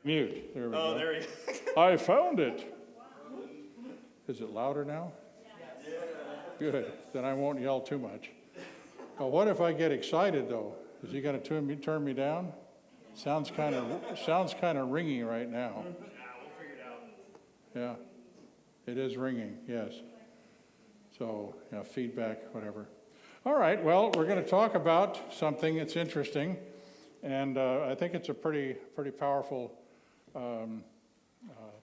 Mute. There we go. Oh, there we go. I found it. Is it louder now? Yeah. Good. Then I won't yell too much. Well, what if I get excited though? Is he going to turn me down? Sounds kind of ringing right now. Yeah, we'll figure it out. Yeah, it is ringing. Yes. So yeah, feedback, whatever. All right. Well, we're going to talk about something that's interesting, and I think it's a pretty powerful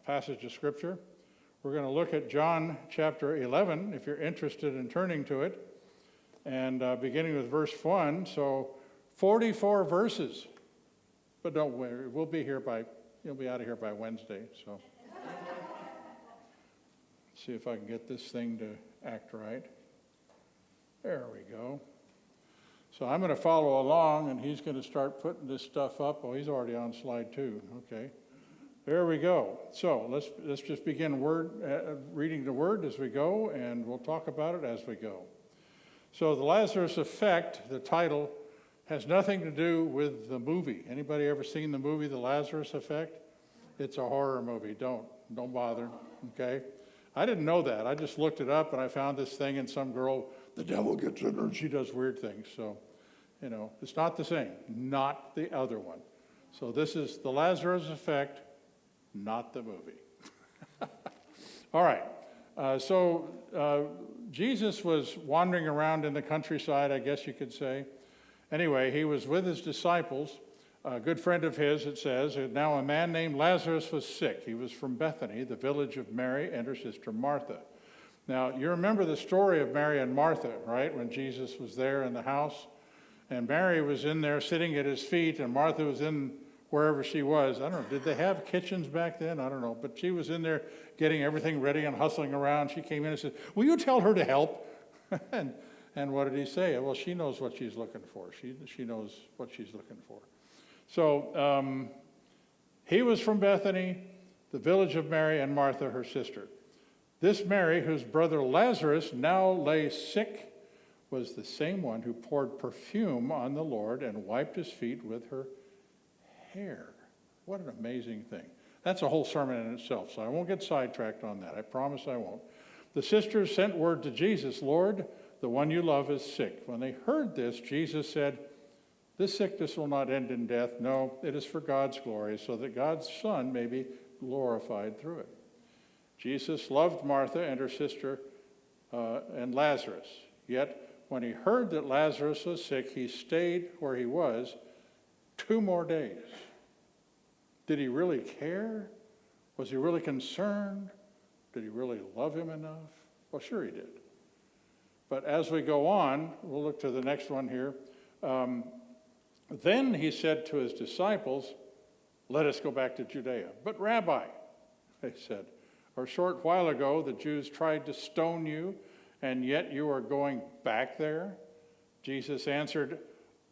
passage of Scripture. We're going to look at John chapter 11, if you're interested in turning to it, and beginning with verse 1. So 44 verses. But don't worry, you'll be out of here by Wednesday. So see if I can get this thing to act right. There we go. So I'm going to follow along, and he's going to start putting this stuff up. Oh, he's already on slide 2. Okay. There we go. So let's just begin reading the word as we go, and we'll talk about it as we go. So the Lazarus Effect, the title, has nothing to do with the movie. Anybody ever seen the movie The Lazarus Effect? It's a horror movie. Don't bother. Okay. I didn't know that. I just looked it up, and I found this thing, and some girl, the devil gets in her, and she does weird things. So, it's not the same. Not the other one. So this is The Lazarus Effect, not the movie. All right. Jesus was wandering around in the countryside, I guess you could say. Anyway, he was with his disciples. A good friend of his, it says, now a man named Lazarus was sick. He was from Bethany, the village of Mary and her sister Martha. Now, you remember the story of Mary and Martha, right, when Jesus was there in the house? And Mary was in there sitting at his feet, and Martha was in wherever she was. I don't know, did they have kitchens back then? I don't know. But she was in there getting everything ready and hustling around. She came in and said, will you tell her to help? And what did he say? Well, she knows what she's looking for. She knows what she's looking for. So he was from Bethany, the village of Mary and Martha, her sister. This Mary, whose brother Lazarus now lay sick, was the same one who poured perfume on the Lord and wiped his feet with her hair. What an amazing thing. That's a whole sermon in itself, so I won't get sidetracked on that. I promise I won't. The sisters sent word to Jesus, Lord, the one you love is sick. When they heard this, Jesus said, this sickness will not end in death. No, it is for God's glory, so that God's Son may be glorified through it. Jesus loved Martha and her sister and Lazarus. Yet, when he heard that Lazarus was sick, he stayed where he was 2 more days. Did he really care? Was he really concerned? Did he really love him enough? Well, sure he did. But as we go on, we'll look to the next one here. Then he said to his disciples, let us go back to Judea. But Rabbi, they said, a short while ago the Jews tried to stone you, and yet you are going back there? Jesus answered,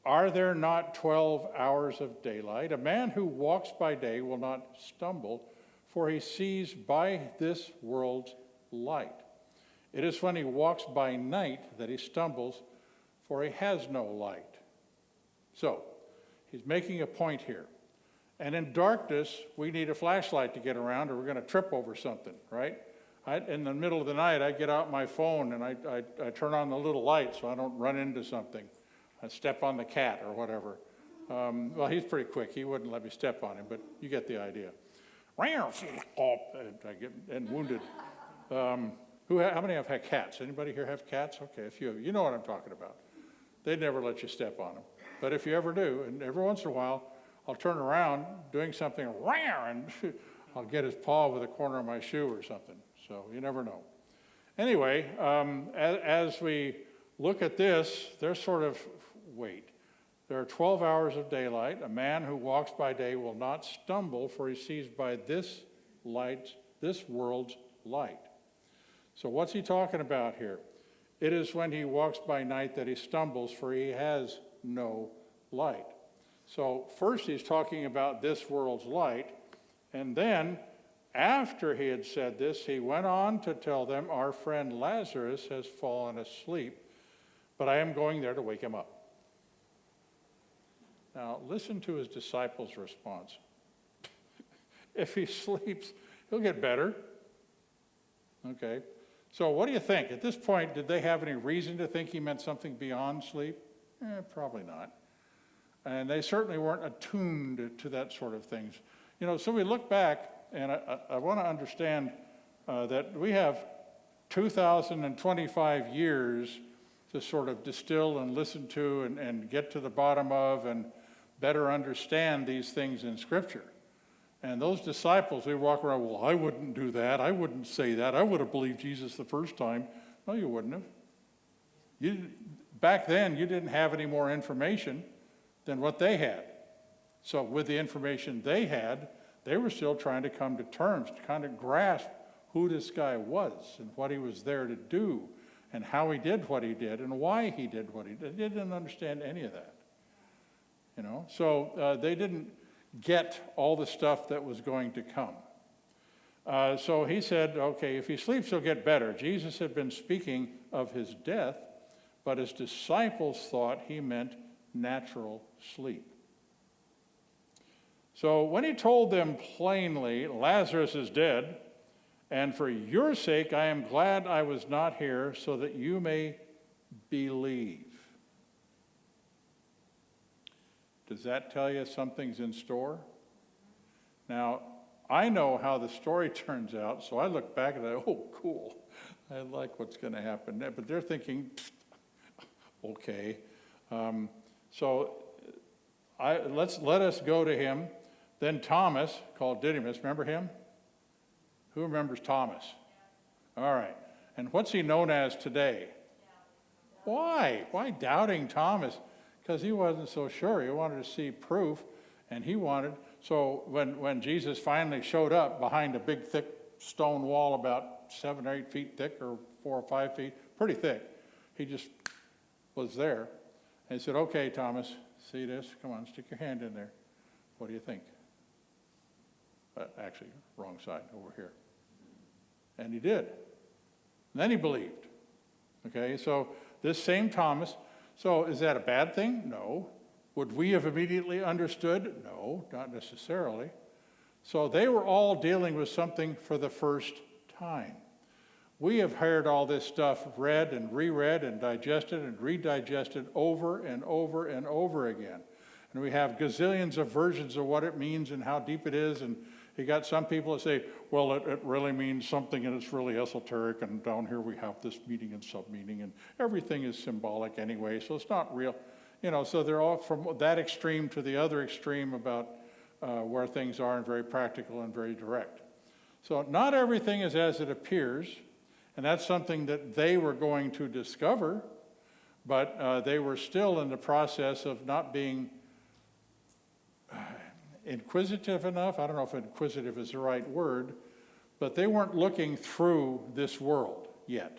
are there not 12 hours of daylight? A man who walks by day will not stumble, for he sees by this world's light. It is when he walks by night that he stumbles, for he has no light. So, he's making a point here. And in darkness, we need a flashlight to get around, or we're going to trip over something, right? In the middle of the night, I get out my phone and I turn on the little light so I don't run into something. I step on the cat or whatever. Well, he's pretty quick. He wouldn't let me step on him, but you get the idea. And wounded. How many have had cats? Anybody here have cats? Okay, a few of you. You know what I'm talking about. They'd never let you step on them. But if you ever do, and every once in a while, I'll turn around doing something, and I'll get his paw with the corner of my shoe or something. So you never know. Anyway, as we look at this, there's sort of, wait. There are 12 hours of daylight. A man who walks by day will not stumble, for he sees by this world's light. So what's he talking about here? It is when he walks by night that he stumbles, for he has no light. So first he's talking about this world's light, and then after he had said this, he went on to tell them, our friend Lazarus has fallen asleep, but I am going there to wake him up. Now listen to his disciples' response. If he sleeps, he'll get better. Okay. So what do you think? At this point, did they have any reason to think he meant something beyond sleep? Probably not. And they certainly weren't attuned to that sort of things. So we look back, and I want to understand that we have 2,025 years to sort of distill and listen to and get to the bottom of and better understand these things in Scripture. And those disciples, they walk around, well, I wouldn't do that. I wouldn't say that. I would have believed Jesus the first time. No, you wouldn't have. Back then, you didn't have any more information than what they had. So with the information they had, they were still trying to come to terms, to kind of grasp who this guy was and what he was there to do and how he did what he did and why he did what he did. They didn't understand any of that. So they didn't get all the stuff that was going to come. So he said, okay, if he sleeps, he'll get better. Jesus had been speaking of his death, but his disciples thought he meant natural sleep. So when he told them plainly, Lazarus is dead, and for your sake I am glad I was not here, so that you may believe. Does that tell you something's in store? Now, I know how the story turns out, so I look back and I go, oh, cool. I like what's going to happen. But they're thinking, okay. Let us go to him. Then Thomas, called Didymus, remember him? Who remembers Thomas? All right. And what's he known as today? Why? Why doubting Thomas? Because he wasn't so sure. He wanted to see proof, and so when Jesus finally showed up behind a big, thick stone wall about 7 or 8 feet thick, or 4 or 5 feet, pretty thick, he just was there. And he said, okay, Thomas, see this? Come on, stick your hand in there. What do you think? Actually, wrong side, over here. And he did. And then he believed. Okay, so this same Thomas. So is that a bad thing? No. Would we have immediately understood? No, not necessarily. So they were all dealing with something for the first time. We have heard all this stuff read and reread and digested and redigested over and over and over again. And we have gazillions of versions of what it means and how deep it is. And you got some people that say, well, it really means something and it's really esoteric, and down here we have this meaning and sub-meaning, and everything is symbolic anyway, so it's not real. So they're all from that extreme to the other extreme about where things are, and very practical and very direct. So not everything is as it appears, and that's something that they were going to discover, but they were still in the process of not being inquisitive enough. I don't know if inquisitive is the right word, but they weren't looking through this world yet.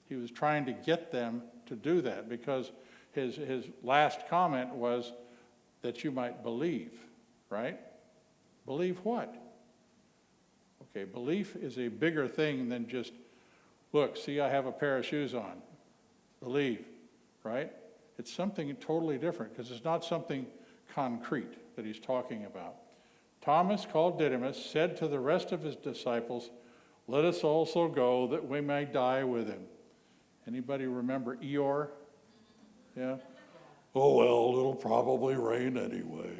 He was trying to get them to do that, because his last comment was that you might believe, right? Believe what? Okay, belief is a bigger thing than just, look, see, I have a pair of shoes on. Believe, right? It's something totally different, because it's not something concrete that he's talking about. Thomas, called Didymus, said to the rest of his disciples, let us also go that we may die with him. Anybody remember Eeyore? Yeah? Oh, well, it'll probably rain anyway.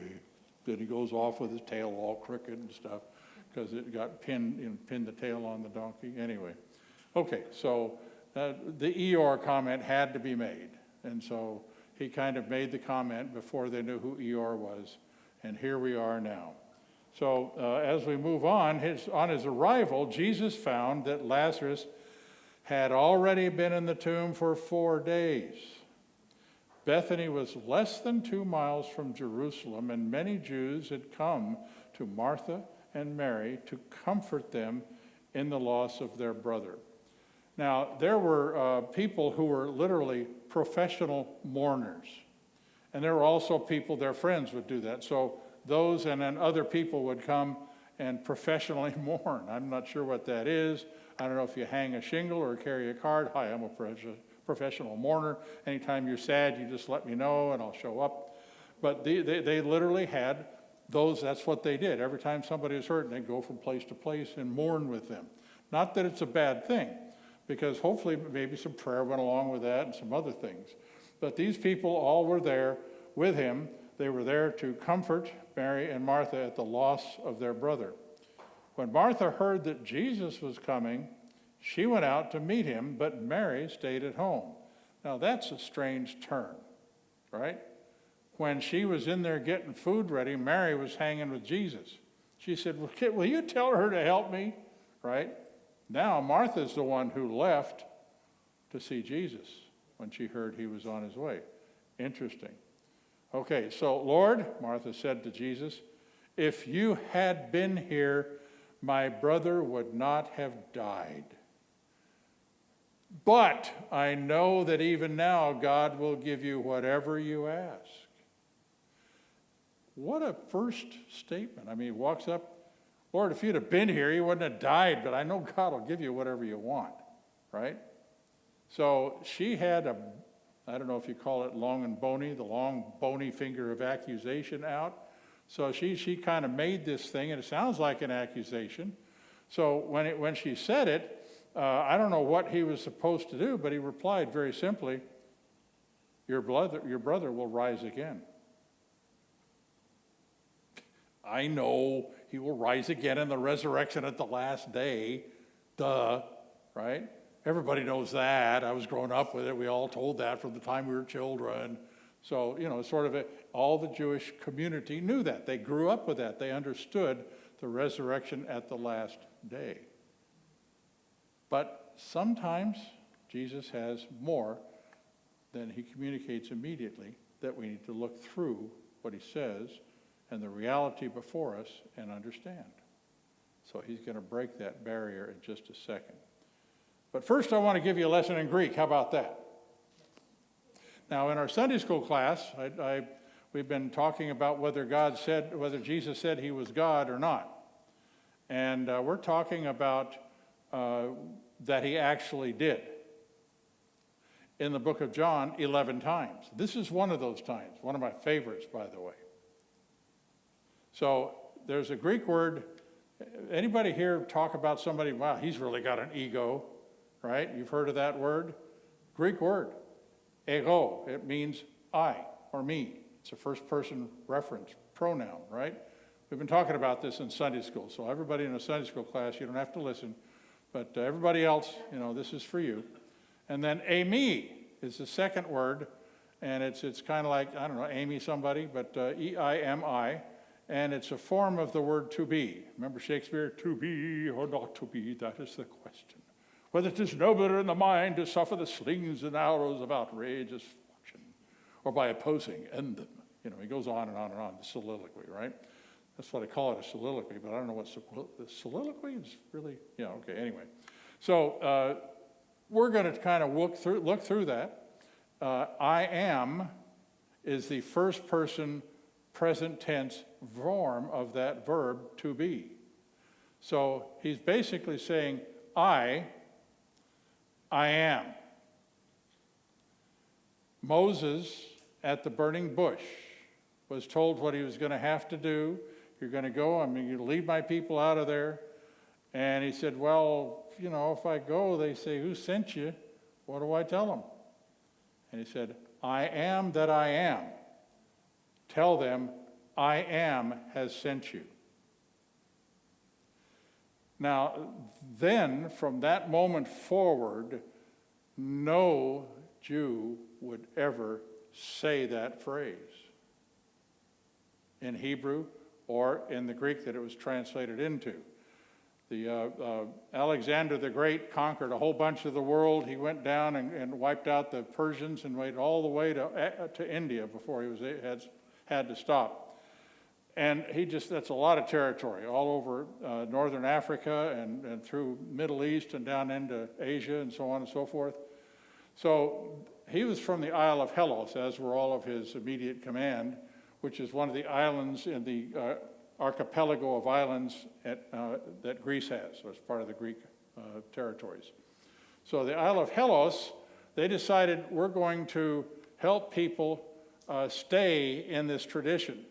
Then he goes off with his tail all crooked and stuff because it got pinned the tail on the donkey. Anyway. Okay, so the Eeyore comment had to be made. And so he kind of made the comment before they knew who Eeyore was. And here we are now. So as we move on his arrival, Jesus found that Lazarus had already been in the tomb for 4 days. Bethany was less than 2 miles from Jerusalem, and many Jews had come to Martha and Mary to comfort them in the loss of their brother. Now, there were people who were literally professional mourners. And there were also people, their friends would do that. So those and then other people would come and professionally mourn. I'm not sure what that is. I don't know if you hang a shingle or carry a card. Hi, I'm a professional mourner. Anytime you're sad, you just let me know and I'll show up. But they literally had that's what they did. Every time somebody was hurt, they'd go from place to place and mourn with them. Not that it's a bad thing, because hopefully maybe some prayer went along with that and some other things. But these people all were there with him. They were there to comfort Mary and Martha at the loss of their brother. When Martha heard that Jesus was coming, she went out to meet him, but Mary stayed at home. Now that's a strange turn, right? When she was in there getting food ready, Mary was hanging with Jesus. She said, well, will you tell her to help me, right? Now Martha's the one who left to see Jesus when she heard he was on his way. Interesting. Okay, so Lord, Martha said to Jesus, if you had been here, my brother would not have died. But I know that even now God will give you whatever you ask. What a first statement. I mean, he walks up, Lord, if you'd have been here, you wouldn't have died, but I know God will give you whatever you want, right? So she had I don't know if you call it long and bony, the long bony finger of accusation out. So she kind of made this thing, and it sounds like an accusation. So when she said it, I don't know what he was supposed to do, but he replied very simply, your brother will rise again. I know he will rise again in the resurrection at the last day. Duh, right? Everybody knows that. I was growing up with it. We all told that from the time we were children. So, all the Jewish community knew that. They grew up with that. They understood the resurrection at the last day. But sometimes Jesus has more than he communicates immediately, that we need to look through what he says and the reality before us and understand. So he's going to break that barrier in just a second. But first I want to give you a lesson in Greek. How about that? Now in our Sunday school class, we've been talking about whether Jesus said he was God or not. And we're talking about that he actually did. In the book of John, 11 times. This is one of those times, one of my favorites, by the way. So there's a Greek word. Anybody here talk about somebody, wow, he's really got an ego, right? You've heard of that word? Greek word, ego. It means I or me. It's a first person reference pronoun, right? We've been talking about this in Sunday school. So everybody in a Sunday school class, you don't have to listen. But everybody else, this is for you. And then eimi is the second word. And it's kind of like, I don't know, Amy somebody, but E-I-M-I. And it's a form of the word to be. Remember Shakespeare? To be or not to be, that is the question. Whether it is nobler in the mind to suffer the slings and arrows of outrageous fortune, or by opposing end them. He goes on and on and on, the soliloquy, right? That's what I call it, a soliloquy, but I don't know what the soliloquy is really, okay, anyway. So we're going to kind of look through that. I am is the first person present tense form of that verb to be. So he's basically saying, I am. Moses at the burning bush was told what he was going to have to do. You're going to go, I'm going to lead my people out of there. And he said, well, if I go, they say, who sent you? What do I tell them? And he said, I am that I am. Tell them, I am has sent you. Now, then, from that moment forward, no Jew would ever say that phrase. In Hebrew or in the Greek that it was translated into. Alexander the Great conquered a whole bunch of the world. He went down and wiped out the Persians and went all the way to India before he had to stop. And that's a lot of territory, all over northern Africa and through Middle East and down into Asia and so on and so forth. So he was from the Isle of Hellas, as were all of his immediate command, which is one of the islands in the archipelago of islands that Greece has, so it's part of the Greek territories. So the Isle of Hellas, they decided we're going to help people stay in this tradition.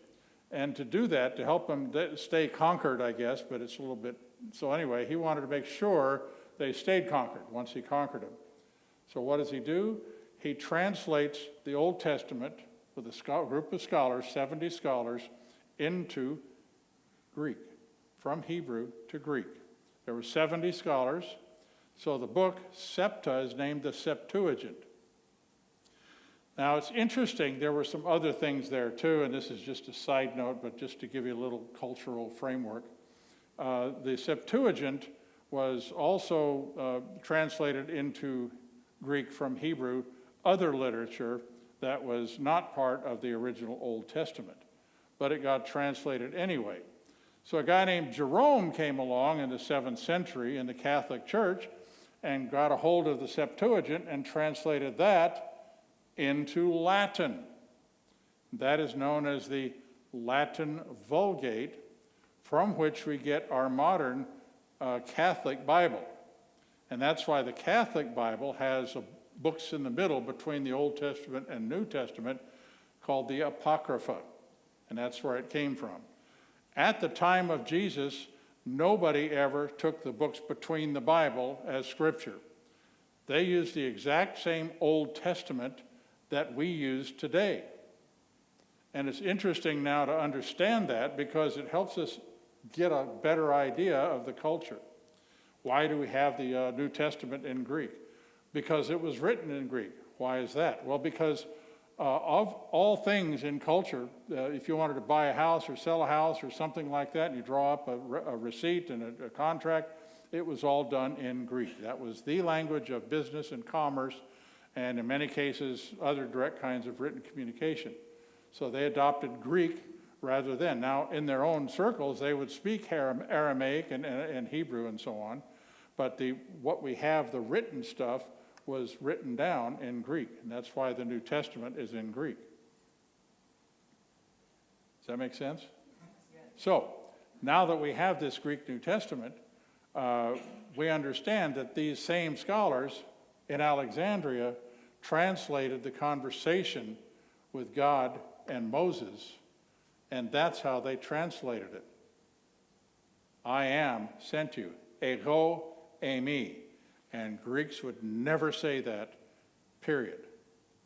And to do that, to help them stay conquered, I guess, but it's a little bit, so anyway, he wanted to make sure they stayed conquered once he conquered them. So what does he do? He translates the Old Testament with a group of scholars, 70 scholars, into Greek, from Hebrew to Greek. There were 70 scholars, so the book Septa is named the Septuagint. Now it's interesting, there were some other things there too, and this is just a side note, but just to give you a little cultural framework. The Septuagint was also translated into Greek from Hebrew, other literature that was not part of the original Old Testament, but it got translated anyway. So a guy named Jerome came along in the 7th century in the Catholic Church and got a hold of the Septuagint and translated that into Latin. That is known as the Latin Vulgate, from which we get our modern Catholic Bible. And that's why the Catholic Bible has books in the middle between the Old Testament and New Testament called the Apocrypha, and that's where it came from. At the time of Jesus, nobody ever took the books between the Bible as scripture. They used the exact same Old Testament that we use today. And it's interesting now to understand that because it helps us get a better idea of the culture. Why do we have the New Testament in Greek? Because it was written in Greek. Why is that? Well, because of all things in culture, if you wanted to buy a house or sell a house or something like that, and you draw up a receipt and a contract, it was all done in Greek. That was the language of business and commerce, and in many cases, other direct kinds of written communication. So they adopted Greek rather than. Now, in their own circles, they would speak Aramaic and Hebrew and so on, but what we have, the written stuff, was written down in Greek, and that's why the New Testament is in Greek. Does that make sense? So, now that we have this Greek New Testament, we understand that these same scholars in Alexandria translated the conversation with God and Moses, and that's how they translated it. I am sent you, ego eimi. And Greeks would never say that, period,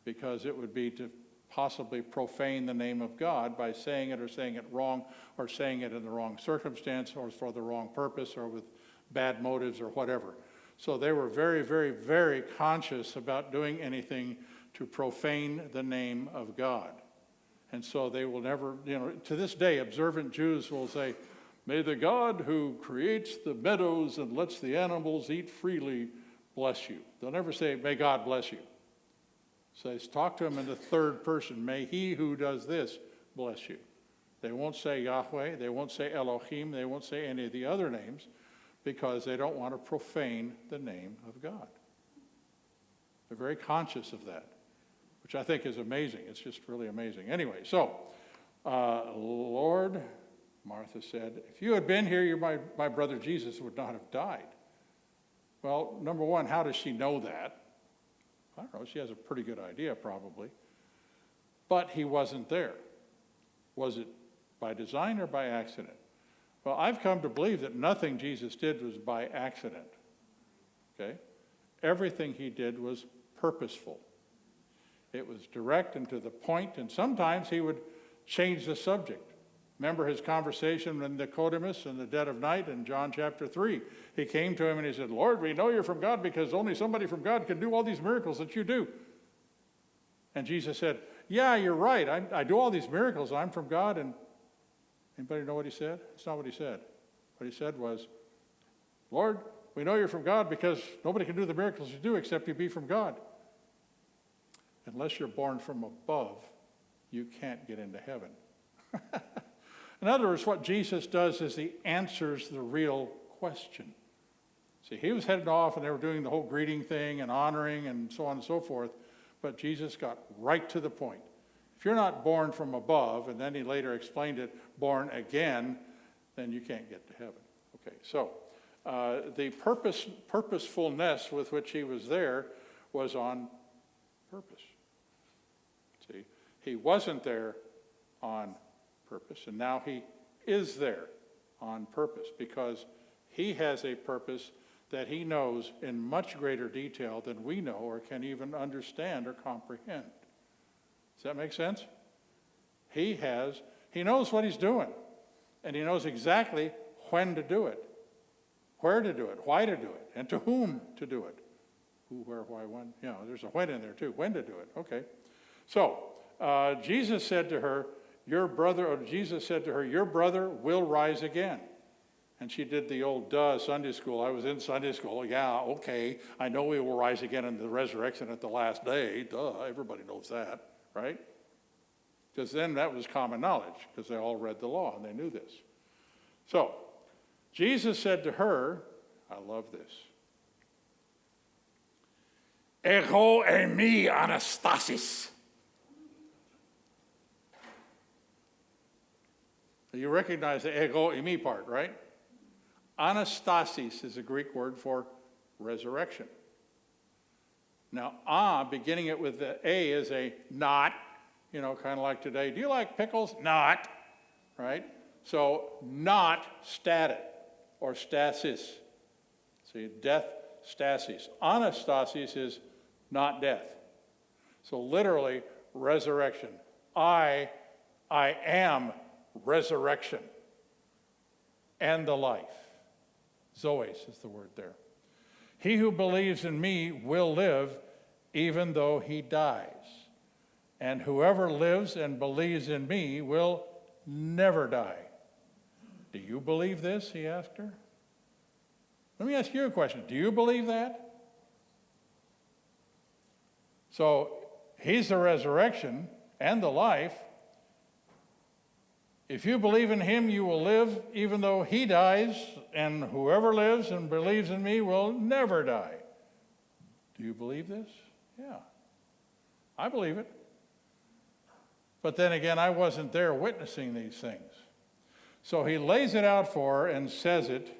because it would be to possibly profane the name of God by saying it or saying it wrong or saying it in the wrong circumstance or for the wrong purpose or with bad motives or whatever. So they were very, very, very conscious about doing anything to profane the name of God. And so they will never, to this day, observant Jews will say, may the God who creates the meadows and lets the animals eat freely bless you. They'll never say, may God bless you. So talk to him in the third person. May he who does this bless you. They won't say Yahweh. They won't say Elohim. They won't say any of the other names because they don't want to profane the name of God. They're very conscious of that, which I think is amazing. It's just really amazing. Anyway, so, Lord, Martha said, if you had been here, my brother Jesus would not have died. Well, number one, how does she know that? I don't know. She has a pretty good idea, probably. But he wasn't there. Was it by design or by accident? Well, I've come to believe that nothing Jesus did was by accident. Okay? Everything he did was purposeful. It was direct and to the point, and sometimes he would change the subject. Remember his conversation with Nicodemus in the dead of night in John chapter 3. He came to him and he said, Lord, we know you're from God because only somebody from God can do all these miracles that you do. And Jesus said, yeah, you're right. I do all these miracles. I'm from God. And anybody know what he said? It's not what he said. What he said was, Lord, we know you're from God because nobody can do the miracles you do except you be from God. Unless you're born from above, you can't get into heaven. In other words, what Jesus does is he answers the real question. See, he was heading off and they were doing the whole greeting thing and honoring and so on and so forth, but Jesus got right to the point. If you're not born from above, and then he later explained it, born again, then you can't get to heaven. Okay, so the purposefulness with which he was there was on purpose. See, he wasn't there on purpose. And now he is there on purpose because he has a purpose that he knows in much greater detail than we know or can even understand or comprehend. Does that make sense? He knows what he's doing, and he knows exactly when to do it, where to do it, why to do it, and to whom to do it. Who, where, why, when. Yeah, there's a when in there too. When to do it. Okay. So Jesus said to her, your brother will rise again. And she did the old Sunday school. I was in Sunday school. Yeah, okay. I know we will rise again in the resurrection at the last day. Duh, everybody knows that, right? Because then that was common knowledge, because they all read the law and they knew this. So, Jesus said to her, I love this. Ego eimi anastasis. You recognize the ego eimi part, right? Anastasis is a Greek word for resurrection. Now, beginning it with the A is a not, kind of like today. Do you like pickles? Not, right? So, not static or stasis. See, death, stasis. Anastasis is not death. So, literally, resurrection. I am resurrection and the life. Zoes is the word there. He who believes in me will live even though he dies. And whoever lives and believes in me will never die. Do you believe this? He asked her. Let me ask you a question. Do you believe that? So he's the resurrection and the life. If you believe in him, you will live even though he dies, and whoever lives and believes in me will never die. Do you believe this? Yeah, I believe it. But then again, I wasn't there witnessing these things. So he lays it out for her and says it,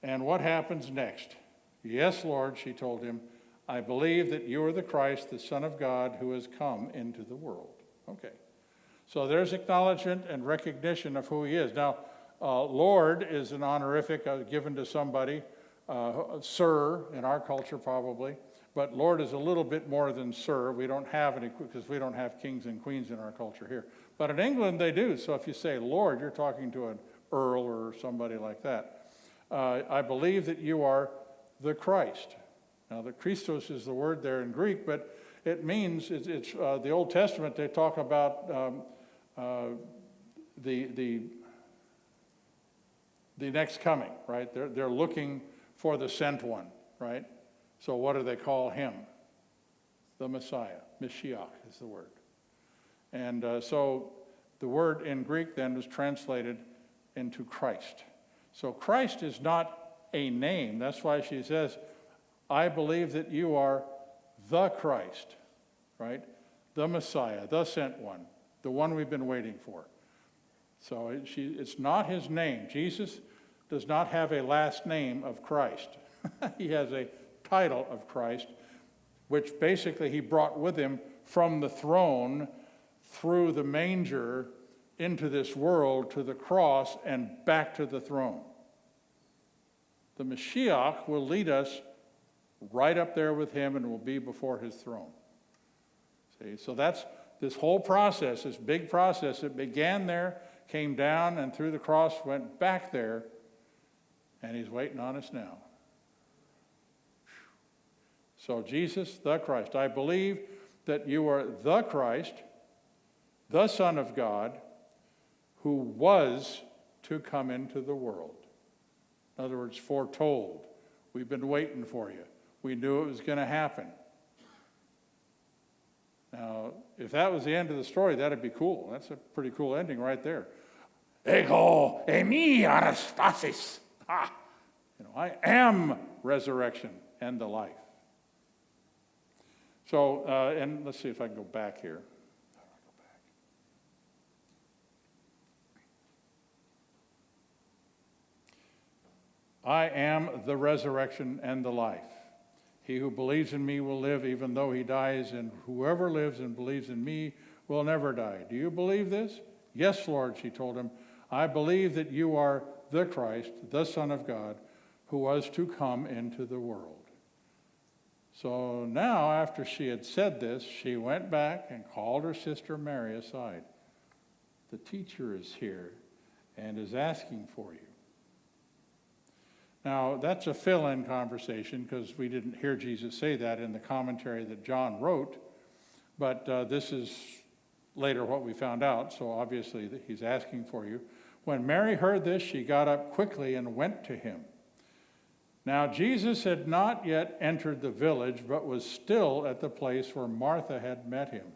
and what happens next? Yes, Lord, she told him, I believe that you are the Christ, the Son of God, who has come into the world. Okay. So there's acknowledgement and recognition of who he is. Now, Lord is an honorific given to somebody, sir in our culture probably, but Lord is a little bit more than sir. We don't have any, because we don't have kings and queens in our culture here. But in England they do, so if you say Lord, you're talking to an earl or somebody like that. I believe that you are the Christ. Now, the Christos is the word there in Greek, but it means, it's the Old Testament, they talk about the next coming, right? They're looking for the sent one, right? So what do they call him? The Messiah. Mashiach is the word. And so the word in Greek then was translated into Christ. So Christ is not a name. That's why she says, I believe that you are the Christ, right? The Messiah, the sent one, the one we've been waiting for. So it's not his name. Jesus does not have a last name of Christ. He has a title of Christ, which basically he brought with him from the throne through the manger into this world to the cross and back to the throne. The Mashiach will lead us right up there with him and will be before his throne. See, so that's this whole process, this big process. It began there, came down, and through the cross went back there, and he's waiting on us now. So Jesus, the Christ. I believe that you are the Christ, the Son of God, who was to come into the world. In other words, foretold. We've been waiting for you. We knew it was going to happen. Now, if that was the end of the story, that'd be cool. That's a pretty cool ending right there. Ego eimi anastasis. I am resurrection and the life. So, and let's see if I can go back here. I am the resurrection and the life. He who believes in me will live even though he dies, and whoever lives and believes in me will never die. Do you believe this? "Yes, Lord," she told him, "I believe that you are the Christ, the Son of God, who was to come into the world." So now, after she had said this, she went back and called her sister Mary aside. "The teacher is here and is asking for you." Now, that's a fill-in conversation because we didn't hear Jesus say that in the commentary that John wrote, but this is later what we found out, so obviously that he's asking for you. When Mary heard this, she got up quickly and went to him. Now, Jesus had not yet entered the village, but was still at the place where Martha had met him.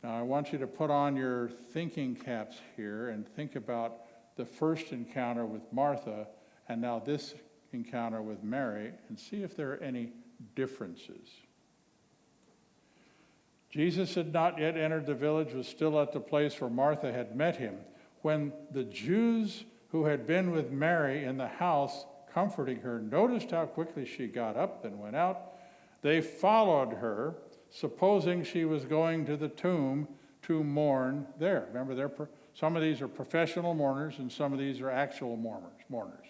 Now, I want you to put on your thinking caps here and think about the first encounter with Martha and now this encounter with Mary, and see if there are any differences. Jesus had not yet entered the village, was still at the place where Martha had met him. When the Jews who had been with Mary in the house comforting her noticed how quickly she got up and went out, they followed her, supposing she was going to the tomb to mourn there. Remember, some of these are professional mourners and some of these are actual mourners.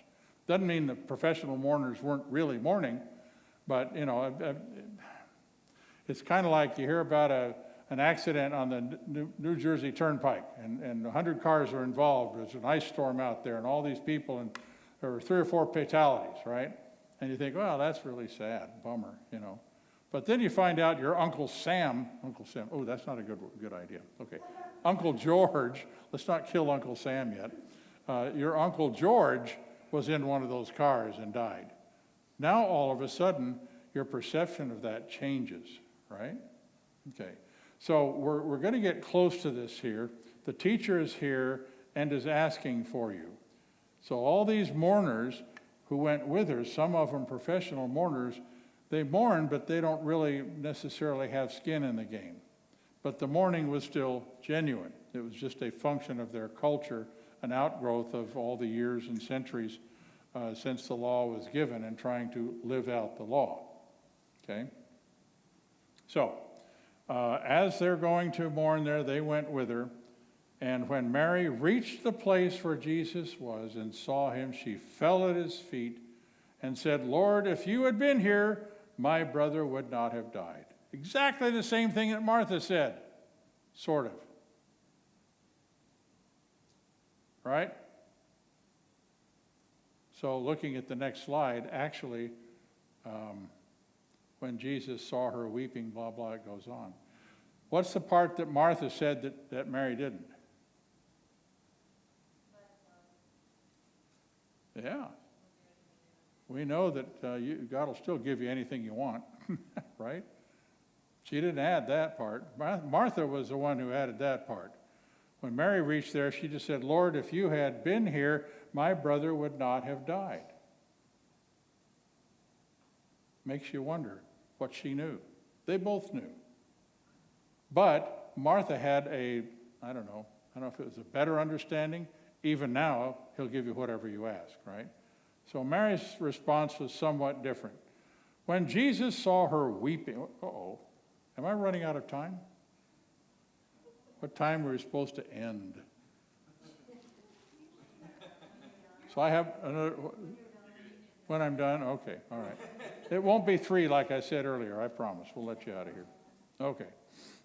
Doesn't mean the professional mourners weren't really mourning, but it's kind of like you hear about an accident on the New Jersey Turnpike, and 100 cars are involved. There's an ice storm out there and all these people, and there were 3 or 4 fatalities, right? And you think, well, that's really sad, bummer, But then you find out your Uncle Sam, oh, that's not a good idea. Okay. Uncle George, let's not kill Uncle Sam yet. Your Uncle George was in one of those cars and died. Now, all of a sudden, your perception of that changes, right? Okay. So we're going to get close to this here. The teacher is here and is asking for you. So all these mourners who went with her, some of them professional mourners, they mourn, but they don't really necessarily have skin in the game. But the mourning was still genuine. It was just a function of their culture, an outgrowth of all the years and centuries since the law was given and trying to live out the law. Okay? So, as they're going to mourn there, they went with her. And when Mary reached the place where Jesus was and saw him, she fell at his feet and said, "Lord, if you had been here, my brother would not have died." Exactly the same thing that Martha said, sort of. Right? So looking at the next slide, actually, when Jesus saw her weeping, blah, blah, it goes on. What's the part that Martha said that Mary didn't? Yeah. We know that God will still give you anything you want, right? She didn't add that part. Martha was the one who added that part. When Mary reached there, she just said, "Lord, if you had been here, my brother would not have died." Makes you wonder what she knew. They both knew. But Martha had I don't know if it was a better understanding. Even now, he'll give you whatever you ask, right? So Mary's response was somewhat different. When Jesus saw her weeping, am I running out of time? What time were we supposed to end? So I have another, when I'm done? Okay, all right. It won't be 3 like I said earlier, I promise. We'll let you out of here. Okay.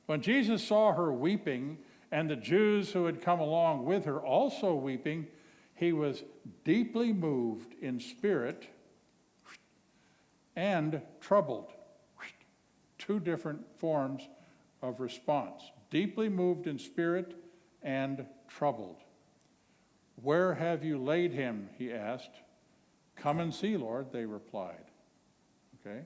When Jesus saw her weeping, and the Jews who had come along with her also weeping, he was deeply moved in spirit and troubled. 2 different forms of response. Deeply moved in spirit and troubled. "Where have you laid him?" he asked. "Come and see, Lord," they replied. Okay?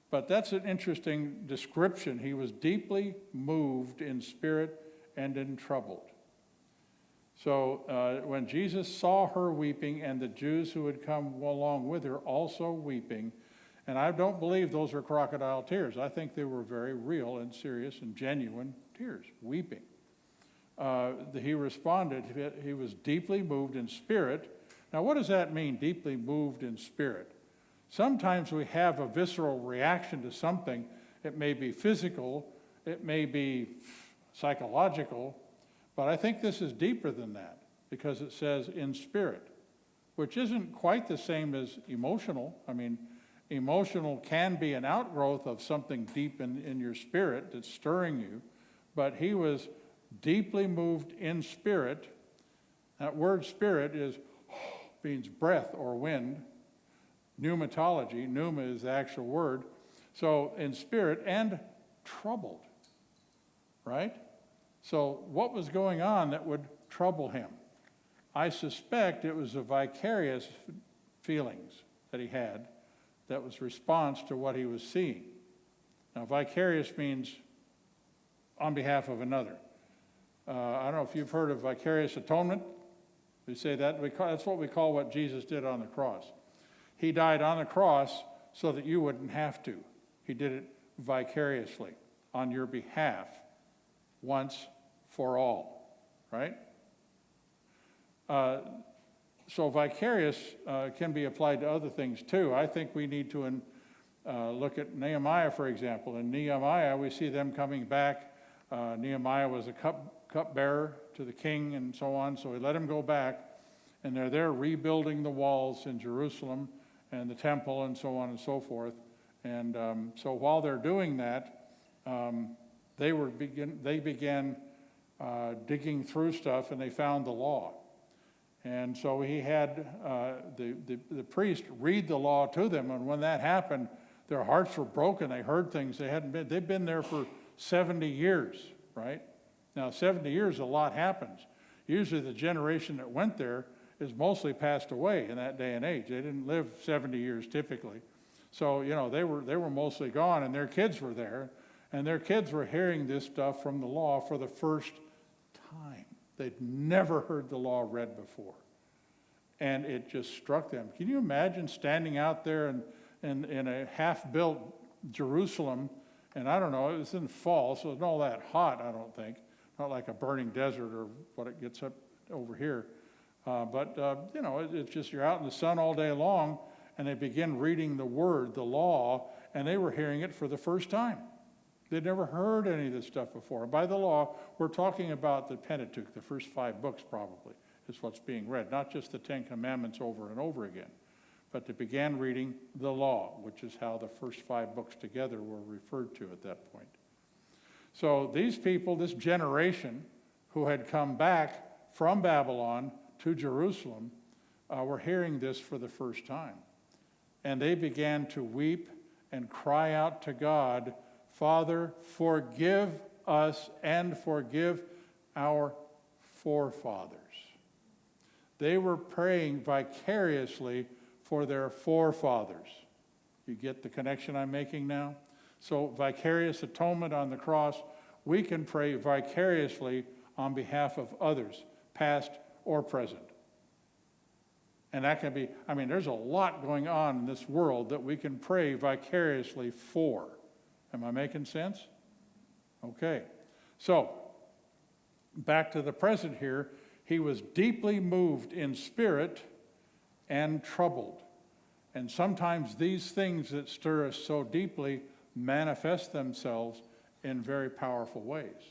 But that's an interesting description. He was deeply moved in spirit and in troubled. So when Jesus saw her weeping and the Jews who had come along with her also weeping, and I don't believe those were crocodile tears. I think they were very real and serious and genuine tears, weeping. He responded, he was deeply moved in spirit. Now, what does that mean, deeply moved in spirit? Sometimes we have a visceral reaction to something. It may be physical, it may be psychological, But I think this is deeper than that, because it says in spirit, which isn't quite the same as emotional. I mean, emotional can be an outgrowth of something deep in your spirit that's stirring you, but he was deeply moved in spirit. That word spirit means breath or wind. Pneumatology, pneuma is the actual word. So in spirit and troubled, right? So what was going on that would trouble him? I suspect it was the vicarious feelings that he had that was response to what he was seeing. Now, vicarious means on behalf of another. I don't know if you've heard of vicarious atonement. We say that. That's what we call what Jesus did on the cross. He died on the cross so that you wouldn't have to. He did it vicariously on your behalf once for all, right? So vicarious can be applied to other things too. I think we need to look at Nehemiah, for example. In Nehemiah, we see them coming back. Nehemiah was a cupbearer to the king and so on, so he let him go back. And they're there rebuilding the walls in Jerusalem and the temple and so on and so forth. And so while they're doing that, they began digging through stuff, and they found the law. And so he had the priest read the law to them, and when that happened, their hearts were broken. They heard things they'd been there for 70 years, right? Now, 70 years, a lot happens. Usually the generation that went there is mostly passed away in that day and age. They didn't live 70 years typically. So, they were mostly gone, and their kids were there, and their kids were hearing this stuff from the law for the first time. They'd never heard the law read before. And it just struck them. Can you imagine standing out there in a half-built Jerusalem, and I don't know, it was in fall, so it's not all that hot, I don't think. Not like a burning desert or what it gets up over here. It's just you're out in the sun all day long, and they begin reading the word, the law, and they were hearing it for the first time. They'd never heard any of this stuff before. And by the law, we're talking about the Pentateuch, the first 5 books probably, is what's being read, not just the 10 Commandments over and over again. But they began reading the law, which is how the first 5 books together were referred to at that point. So these people, this generation who had come back from Babylon to Jerusalem, were hearing this for the first time. And they began to weep and cry out to God, Father, forgive us and forgive our forefathers. They were praying vicariously for their forefathers. You get the connection I'm making now? So vicarious atonement on the cross, we can pray vicariously on behalf of others, past or present. And that can be, there's a lot going on in this world that we can pray vicariously for. Am I making sense? Okay. So, back to the present here. He was deeply moved in spirit and troubled. And sometimes these things that stir us so deeply manifest themselves in very powerful ways.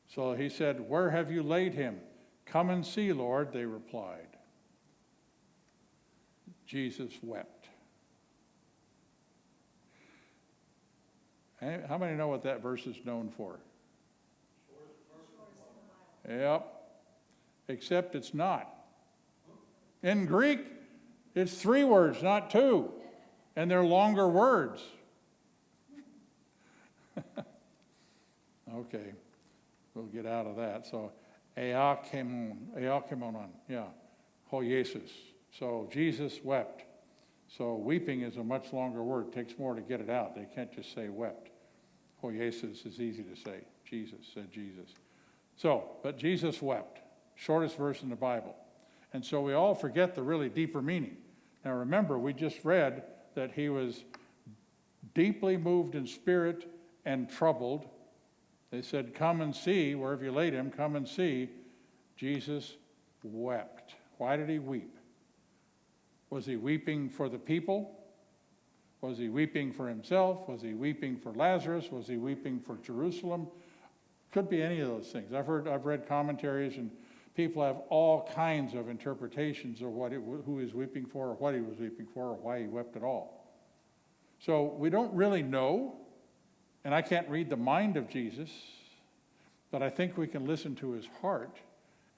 So he said, Where have you laid him? Come and see, Lord, they replied. Jesus wept. How many know what that verse is known for? Yep. Except it's not. In Greek, it's 3 words, not 2. And they're longer words. Okay. We'll get out of that. So, eakemonon, yeah. Ho Jesus. So, Jesus wept. So, weeping is a much longer word. It takes more to get it out. They can't just say wept. Ho Jesus is easy to say. Jesus said Jesus. So, but Jesus wept. Shortest verse in the Bible. And so we all forget the really deeper meaning. Now remember, we just read that he was deeply moved in spirit and troubled. They said, come and see, wherever you laid him, come and see. Jesus wept. Why did he weep? Was he weeping for the people? Was he weeping for himself? Was he weeping for Lazarus? Was he weeping for Jerusalem? Could be any of those things. I've read commentaries, and people have all kinds of interpretations of who he was weeping for, or what he was weeping for, or why he wept at all. So we don't really know, and I can't read the mind of Jesus, but I think we can listen to his heart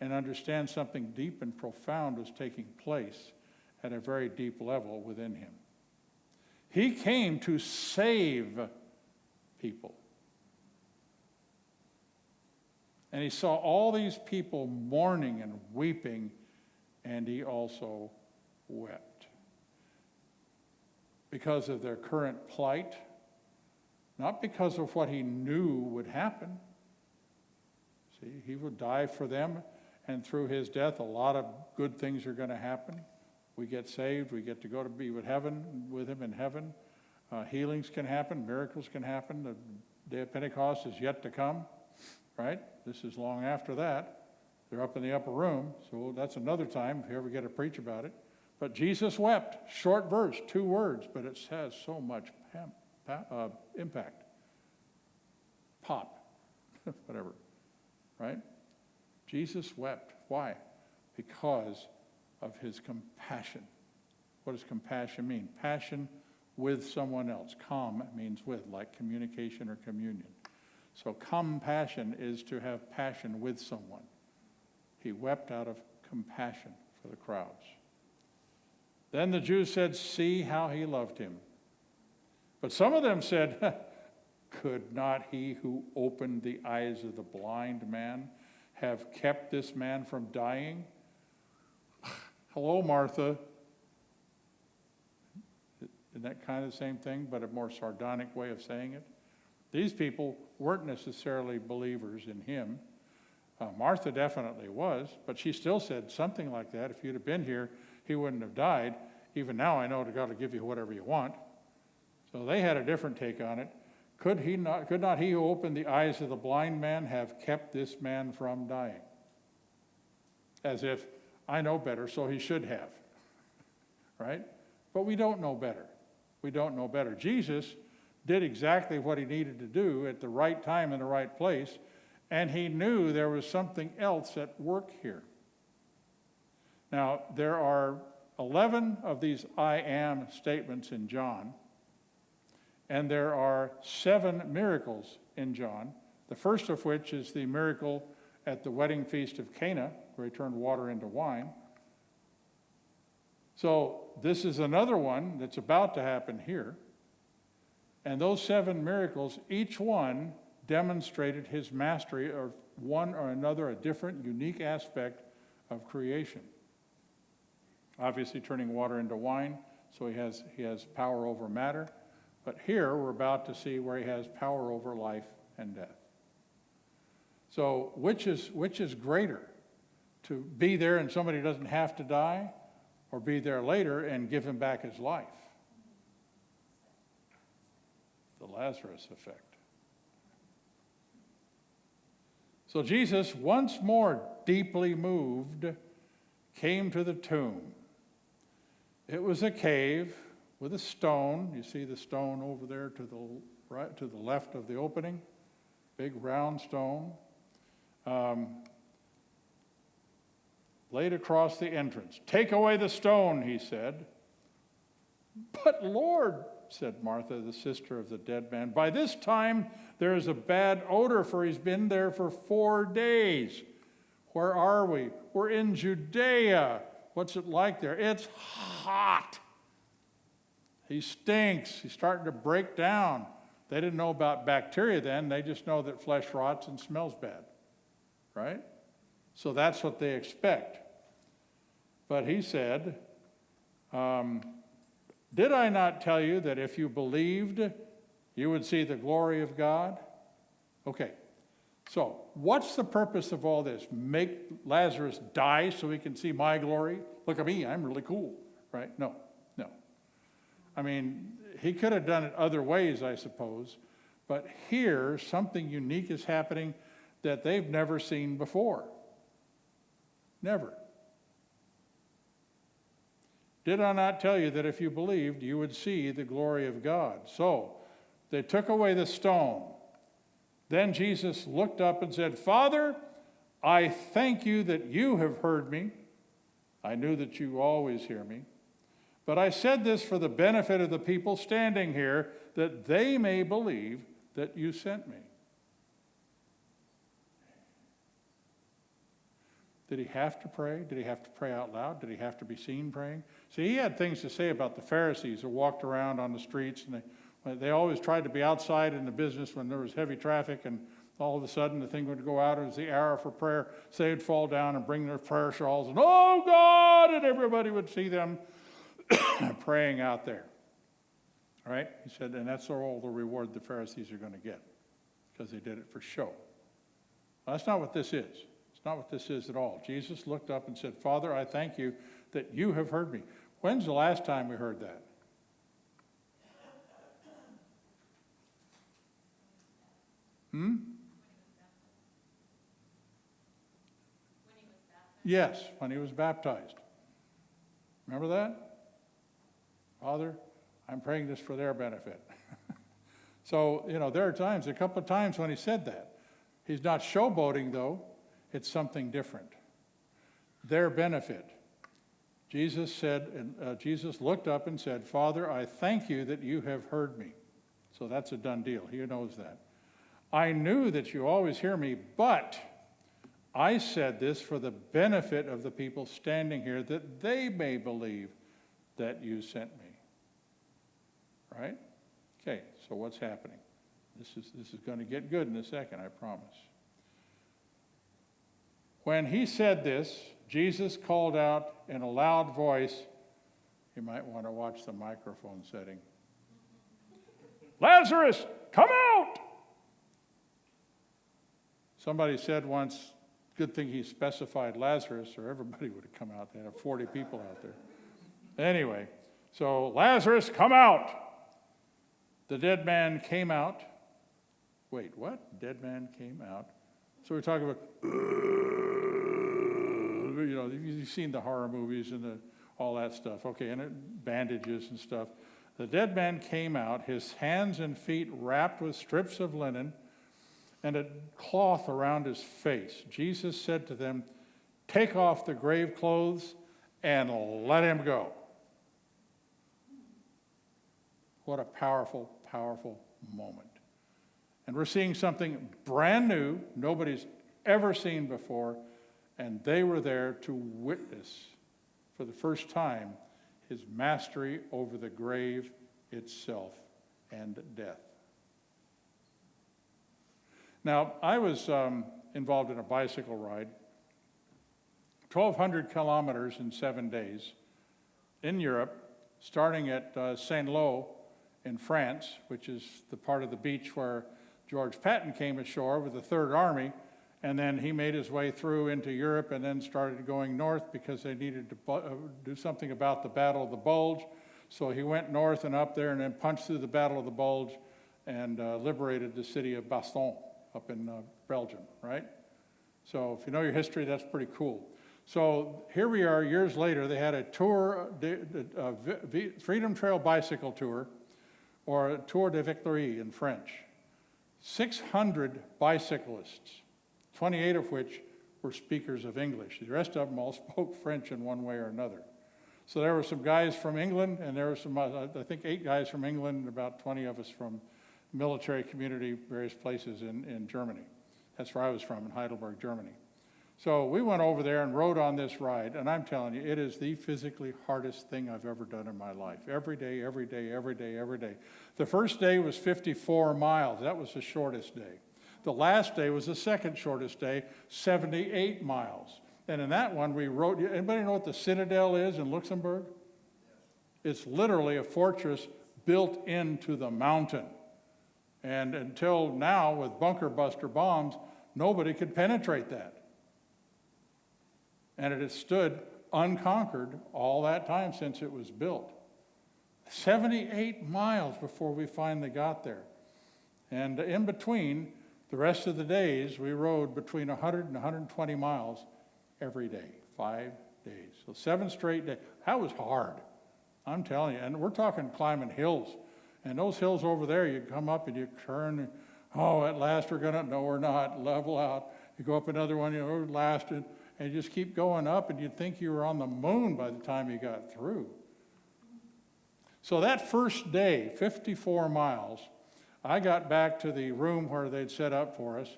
and understand something deep and profound was taking place at a very deep level within him. He came to save people. And he saw all these people mourning and weeping, and he also wept. Because of their current plight, not because of what he knew would happen. See, he would die for them, and through his death, a lot of good things are going to happen. We get saved, we get to go to be with him in heaven. Healings can happen, miracles can happen. The day of Pentecost is yet to come. Right? This is long after that. They're up in the upper room, so that's another time if you ever get to preach about it. But Jesus wept. Short verse, 2 words, but it has so much impact. Pop, whatever. Right? Jesus wept. Why? Because of his compassion. What does compassion mean? Passion with someone else. Com means with, like communication or communion. So compassion is to have passion with someone. He wept out of compassion for the crowds. Then the Jews said, "See how he loved him." But some of them said, "Could not he who opened the eyes of the blind man have kept this man from dying?" Hello, Martha. Isn't that kind of the same thing, but a more sardonic way of saying it? These people weren't necessarily believers in him. Martha definitely was, but she still said something like that. If you'd have been here, he wouldn't have died. Even now, I know God will give you whatever you want. So they had a different take on it. Could not he who opened the eyes of the blind man have kept this man from dying? As if, I know better, so he should have. Right? But we don't know better. We don't know better. Jesus did exactly what he needed to do at the right time in the right place, and he knew there was something else at work here. Now, there are 11 of these I am statements in John, and there are 7 miracles in John, the first of which is the miracle at the wedding feast of Cana, where he turned water into wine. So this is another one that's about to happen here. And those 7 miracles, each one demonstrated his mastery of one or another, a different, unique aspect of creation. Obviously turning water into wine, so he has power over matter. But here we're about to see where he has power over life and death. So which is greater? To be there and somebody doesn't have to die, or be there later and give him back his life? The Lazarus Effect. So Jesus, once more deeply moved, came to the tomb. It was a cave with a stone. You see the stone over there to the right, to the left of the opening, big round stone, laid across the entrance. "Take away the stone," he said. "But Lord," said Martha, the sister of the dead man, "by this time there is a bad odor, for he's been there for 4 days." Where are we? We're in Judea. What's it like there? It's hot. He stinks. He's starting to break down. They didn't know about bacteria then. They just know that flesh rots and smells bad, right? So that's what they expect. But he said, "Did I not tell you that if you believed, you would see the glory of God?" Okay, so what's the purpose of all this? Make Lazarus die so he can see my glory? Look at me, I'm really cool, right? No. I mean, he could have done it other ways, I suppose, but here something unique is happening that they've never seen before. Never. "Did I not tell you that if you believed, you would see the glory of God?" So they took away the stone. Then Jesus looked up and said, Father, I thank you that you have heard me. I knew that you always hear me. But I said this for the benefit of the people standing here, that they may believe that you sent me. Did he have to pray? Did he have to pray out loud? Did he have to be seen praying? See, he had things to say about the Pharisees who walked around on the streets, and they always tried to be outside in the business when there was heavy traffic, and all of a sudden the thing would go out. It was the hour for prayer. So they'd fall down and bring their prayer shawls, and oh God, and everybody would see them praying out there. All right? He said, and that's all the reward the Pharisees are going to get, because they did it for show. Well, that's not what this is. It's not what this is at all. Jesus looked up and said, Father, I thank you that you have heard me. When's the last time we heard that? Yes, when he was baptized. Remember that? Father, I'm praying this for their benefit. So, there are times, a couple of times when he said that. He's not showboating, though. It's something different. Their benefit. Jesus looked up and said, Father, I thank you that you have heard me. So that's a done deal. He knows that. I knew that you always hear me, but I said this for the benefit of the people standing here, that they may believe that you sent me. Right? Okay, so what's happening? This is going to get good in a second, I promise. When he said this, Jesus called out in a loud voice. You might want to watch the microphone setting. Lazarus, come out! Somebody said once, good thing he specified Lazarus, or everybody would have come out. They had 40 people out there. Anyway, so Lazarus, come out! The dead man came out. Wait, what? Dead man came out. So we're talking about, you've seen the horror movies and all that stuff. Okay, and bandages and stuff. The dead man came out, his hands and feet wrapped with strips of linen and a cloth around his face. Jesus said to them, take off the grave clothes and let him go. What a powerful, powerful moment. And we're seeing something brand new, nobody's ever seen before, and they were there to witness for the first time his mastery over the grave itself and death. Now, I was involved in a bicycle ride, 1,200 kilometers in 7 days in Europe, starting at Saint-Lô in France, which is the part of the beach where George Patton came ashore with the Third Army, and then he made his way through into Europe and then started going north because they needed to do something about the Battle of the Bulge. So he went north and up there and then punched through the Battle of the Bulge and liberated the city of Bastogne up in Belgium, right? So if you know your history, that's pretty cool. So here we are years later. They had a tour, Freedom Trail bicycle tour, or a Tour de Victory in French. 600 bicyclists, 28 of which were speakers of English. The rest of them all spoke French in one way or another. So there were some guys from England, and there were some, I think 8 guys from England, and about 20 of us from military community, various places in Germany. That's where I was from, in Heidelberg, Germany. So we went over there and rode on this ride, and I'm telling you, it is the physically hardest thing I've ever done in my life. Every day, every day, every day, every day. The first day was 54 miles. That was the shortest day. The last day was the second shortest day, 78 miles. And in that one, we rode. Anybody know what the Citadel is in Luxembourg? It's literally a fortress built into the mountain. And until now, with bunker buster bombs, nobody could penetrate that. And it has stood unconquered all that time since it was built. 78 miles before we finally got there. And in between, the rest of the days, we rode between 100 and 120 miles every day, 5 days. So 7 straight days. That was hard, I'm telling you. And we're talking climbing hills. And those hills over there, you come up and you turn Oh, at last we're gonna, no, we're not, level out. You go up another one, lasted, and you just keep going up, and you'd think you were on the moon by the time you got through. So that first day, 54 miles, I got back to the room where they'd set up for us,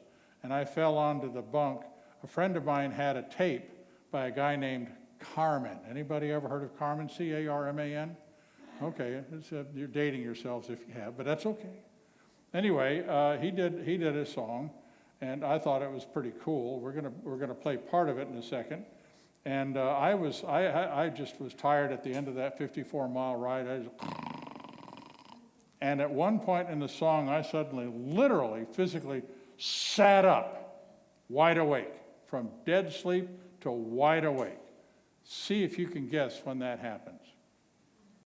and I fell onto the bunk. A friend of mine had a tape by a guy named Carman. Anybody ever heard of Carman? C-A-R-M-A-N? Okay, you're dating yourselves if you have, but that's okay. Anyway, he did a song, and I thought it was pretty cool. We're gonna play part of it in a second. And I just was tired at the end of that 54-mile ride. And at one point in the song, I suddenly, literally, physically sat up, wide awake, from dead sleep to wide awake. See if you can guess when that happens.